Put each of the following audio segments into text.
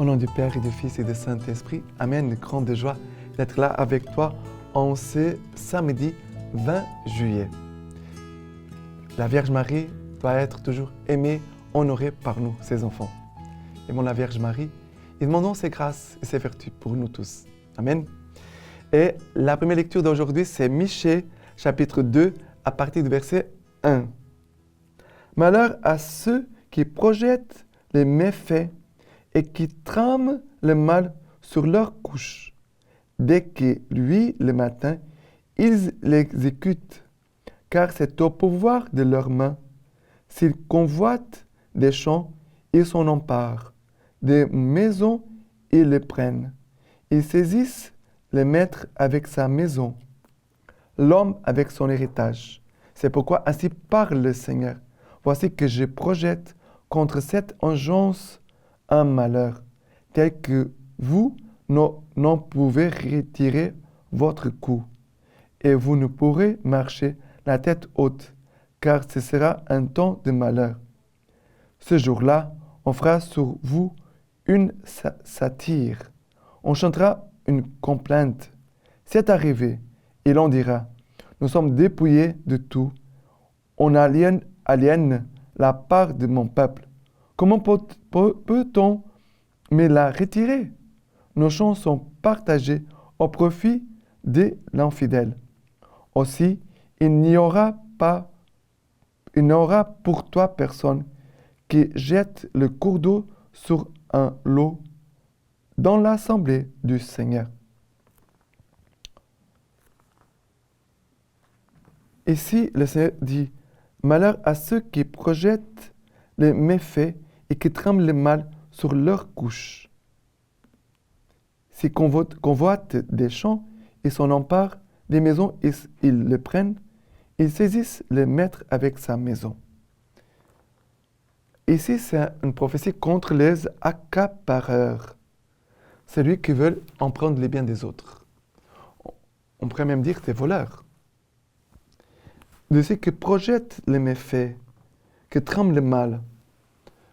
Au nom du Père et du Fils et du Saint-Esprit, Amen. Grande joie d'être là avec toi en ce samedi 20 juillet. La Vierge Marie doit être toujours aimée, honorée par nous, ses enfants. Aimons la Vierge Marie et demandons ses grâces et ses vertus pour nous tous. Amen. Et la première lecture d'aujourd'hui, c'est Michée, chapitre 2, à partir du verset 1. Malheur à ceux qui projettent les méfaits et qui trament le mal sur leur couche. Dès que lui, le matin, ils l'exécutent, car c'est au pouvoir de leurs mains. S'ils convoitent des champs, ils s'en emparent. Des maisons, ils les prennent. Ils saisissent le maître avec sa maison, l'homme avec son héritage. C'est pourquoi ainsi parle le Seigneur. Voici que je projette contre cette engeance un malheur, tel que vous n'en pouvez retirer votre cou, et vous ne pourrez marcher la tête haute, car ce sera un temps de malheur. Ce jour-là, on fera sur vous une satire, on chantera une complainte. C'est arrivé, et l'on dira, nous sommes dépouillés de tout, on aliène la part de mon peuple. Comment peut-on me la retirer? Nos champs sont partagés au profit de l'infidèle. Aussi, il n'y aura pour toi personne qui jette le cours d'eau sur un lot dans l'assemblée du Seigneur. Ici, le Seigneur dit, malheur à ceux qui projettent les méfaits et qui trament le mal sur leur couche. S'ils convoitent des champs, ils s'en emparent, des maisons, ils les prennent, ils saisissent le maître avec sa maison. Ici, c'est une prophétie contre les accapareurs, celui qui veulent en prendre les biens des autres. On pourrait même dire des voleurs. De ceux qui projettent les méfaits, qui trament le mal.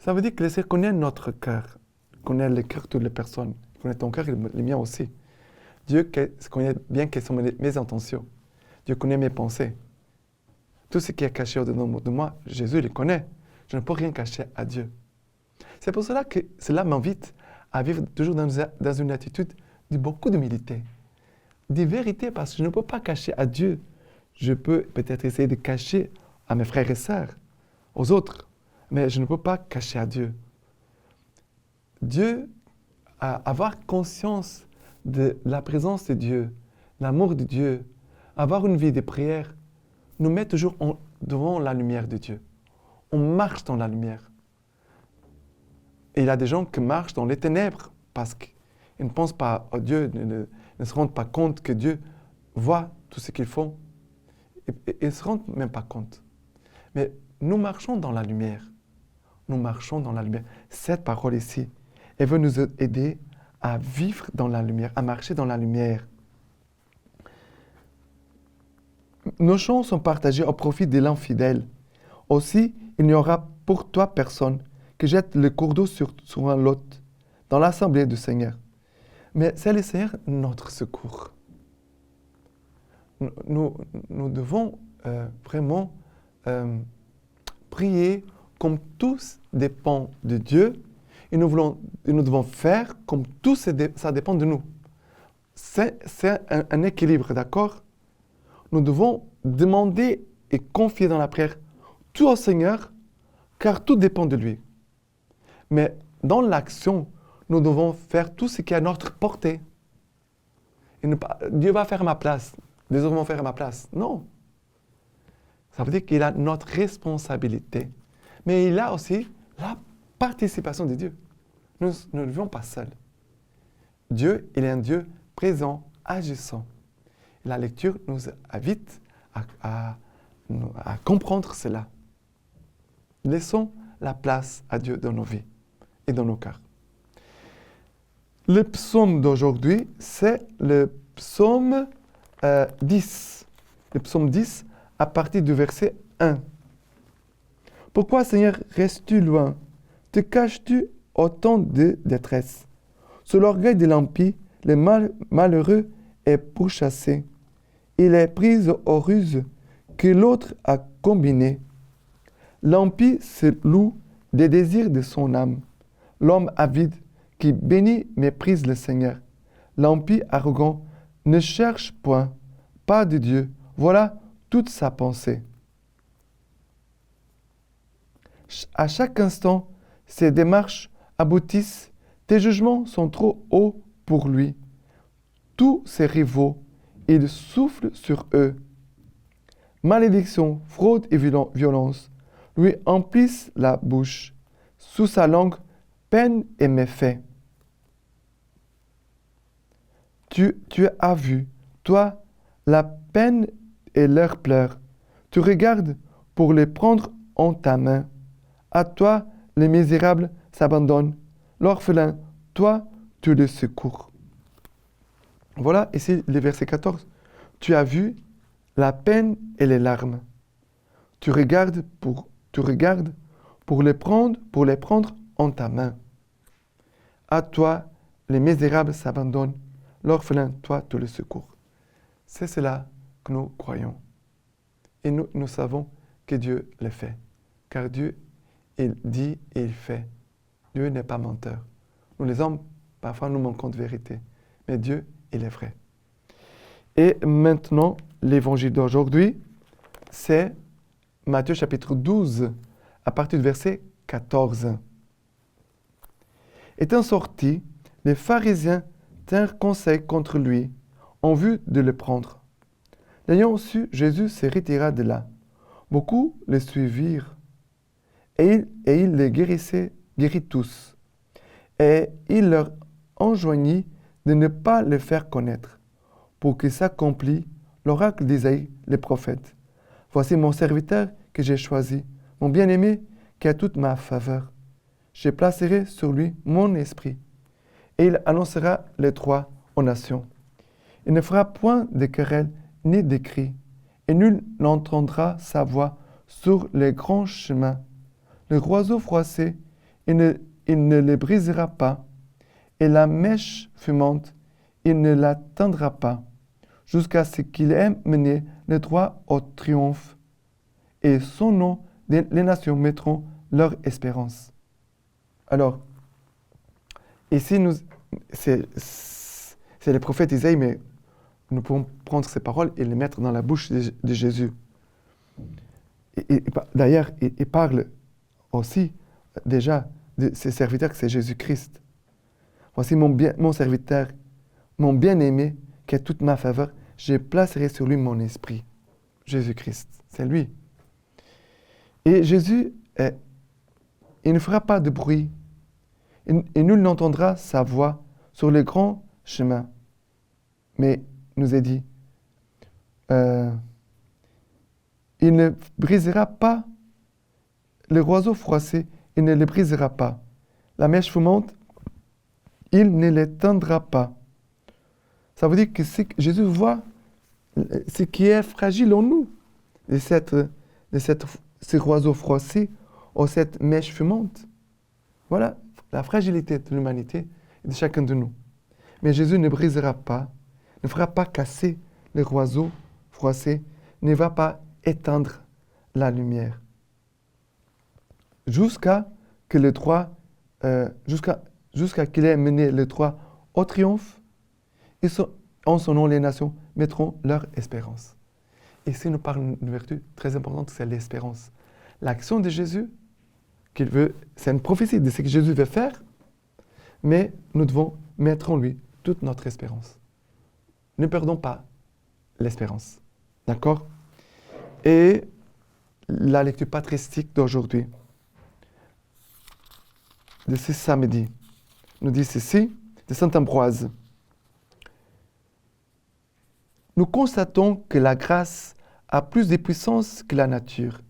Ça veut dire que le Seigneur connaît notre cœur, connaît le cœur de toutes les personnes, connaît ton cœur et le mien aussi. Dieu connaît bien quelles sont mes intentions. Dieu connaît mes pensées. Tout ce qui est caché au-dedans de moi, Jésus le connaît. Je ne peux rien cacher à Dieu. C'est pour cela que cela m'invite à vivre toujours dans une attitude de beaucoup d'humilité, de vérité, parce que je ne peux pas cacher à Dieu. Je peux peut-être essayer de cacher à mes frères et sœurs, aux autres, mais je ne peux pas cacher à Dieu. Dieu, avoir conscience de la présence de Dieu, l'amour de Dieu, avoir une vie de prière, nous met toujours devant la lumière de Dieu. On marche dans la lumière. Et il y a des gens qui marchent dans les ténèbres parce qu'ils ne pensent pas à Dieu, ne se rendent pas compte que Dieu voit tout ce qu'ils font. Ils ne se rendent même pas compte. Mais nous marchons dans la lumière. Nous marchons dans la lumière. Cette parole ici, elle veut nous aider à vivre dans la lumière, à marcher dans la lumière. Nos champs sont partagés au profit de l'infidèle. Aussi, il n'y aura pour toi personne qui jette le cours d'eau sur un lot dans l'assemblée du Seigneur. Mais c'est le Seigneur notre secours. Nous devons vraiment prier comme tous dépend de Dieu et nous devons faire comme tout ça dépend de nous. C'est un équilibre, d'accord? Nous devons demander et confier dans la prière tout au Seigneur, car tout dépend de lui. Mais dans l'action, nous devons faire tout ce qui est à notre portée. Dieu va faire ma place. Les autres vont faire à ma place. Non. Ça veut dire qu'il a notre responsabilité. Mais il a aussi la participation de Dieu. Nous ne vivons pas seuls. Dieu, il est un Dieu présent, agissant. La lecture nous invite à comprendre cela. Laissons la place à Dieu dans nos vies et dans nos cœurs. Le psaume d'aujourd'hui, c'est le psaume 10. Le psaume 10 à partir du verset 1. Pourquoi, Seigneur, restes-tu loin? Te caches-tu au temps de détresse? Sous l'orgueil de l'impie, le malheureux est pourchassé. Il est pris aux ruses que l'autre a combinées. L'impie se loue des désirs de son âme. L'homme avide qui bénit méprise le Seigneur. L'impie arrogant ne cherche point, pas de Dieu. Voilà toute sa pensée. À chaque instant, ses démarches aboutissent. Tes jugements sont trop hauts pour lui. Tous ses rivaux, il souffle sur eux. Malédiction, fraude et violence lui emplissent la bouche. Sous sa langue, peine et méfait. Tu as vu, toi, la peine et leurs pleurs. Tu regardes pour les prendre en ta main. À toi, les misérables s'abandonnent. L'orphelin, toi, tu le secours. Voilà ici le verset 14. Tu as vu la peine et les larmes. Tu regardes pour les prendre en ta main. À toi, les misérables s'abandonnent. L'orphelin, toi, tu le secours. C'est cela que nous croyons. Et nous savons que Dieu le fait. Car Dieu, il dit et il fait. Dieu n'est pas menteur. Nous, les hommes, parfois, nous manquons de vérité. Mais Dieu, il est vrai. Et maintenant, l'évangile d'aujourd'hui, c'est Matthieu chapitre 12, à partir du verset 14. Étant sortis, les pharisiens tinrent conseil contre lui, en vue de le prendre. L'ayant su, Jésus se retira de là. Beaucoup le suivirent, et il les guérit tous. Et il leur enjoignit de ne pas le faire connaître, pour que s'accomplisse l'oracle d'Isaïe, le prophète. Voici mon serviteur que j'ai choisi, mon bien-aimé qui a toute ma faveur. Je placerai sur lui mon esprit, et il annoncera les droits aux nations. Il ne fera point de querelle ni de cris, et nul n'entendra sa voix sur les grands chemins. Le roseau froissé, il ne le brisera pas, et la mèche fumante, il ne l'atteindra pas, jusqu'à ce qu'il ait mené le droit au triomphe. Et son nom, les nations mettront leur espérance. Alors, ici, c'est le prophète Isaïe, mais nous pouvons prendre ces paroles et les mettre dans la bouche de Jésus. D'ailleurs, il parle aussi déjà de ses serviteurs, que c'est Jésus-Christ. Voici mon serviteur, mon bien-aimé, qui a toute ma faveur. Je placerai sur lui mon esprit. Jésus-Christ, c'est lui. Et Jésus, il ne fera pas de bruit. Et nul n'entendra sa voix sur les grands chemins. Mais nous est dit, il ne brisera pas le roseau froissé, il ne le brisera pas. La mèche fumante, il ne l'éteindra pas. Ça veut dire que Jésus voit ce qui est fragile en nous, de ce roseau froissé ou cette mèche fumante. Voilà la fragilité de l'humanité et de chacun de nous. Mais Jésus ne brisera pas, ne fera pas casser le roseau froissé, ne va pas éteindre la lumière. Jusqu'à qu'il ait mené le droit au triomphe, en son nom, les nations mettront leur espérance. Ici, nous parlons d'une vertu très importante, c'est l'espérance. L'action de Jésus, c'est une prophétie de ce que Jésus veut faire, mais nous devons mettre en lui toute notre espérance. Ne perdons pas l'espérance. D'accord? Et la lecture patristique d'aujourd'hui, de ce samedi, nous dit ceci, de saint Ambroise. Nous constatons que la grâce a plus de puissance que la nature.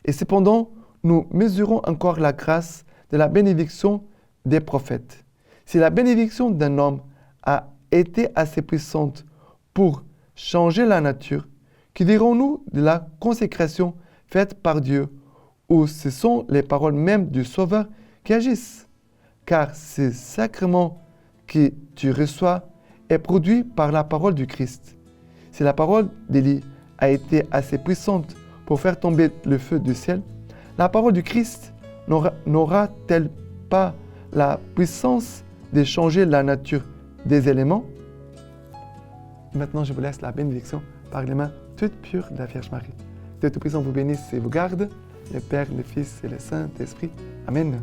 Et cependant, nous mesurons encore la grâce de la bénédiction des prophètes. Si la bénédiction d'un homme a été assez puissante pour changer la nature, que dirons-nous de la consécration faite par Dieu, où ce sont les paroles mêmes du Sauveur qui agissent? Car ce sacrement que tu reçois est produit par la parole du Christ. Si la parole d'Élie a été assez puissante pour faire tomber le feu du ciel, la parole du Christ n'aura-t-elle pas la puissance de changer la nature des éléments? Maintenant, je vous laisse la bénédiction par les mains toutes pures de la Vierge Marie. Que Dieu Tout-Puissant vous bénisse et vous garde, le Père, le Fils et le Saint-Esprit. Amen.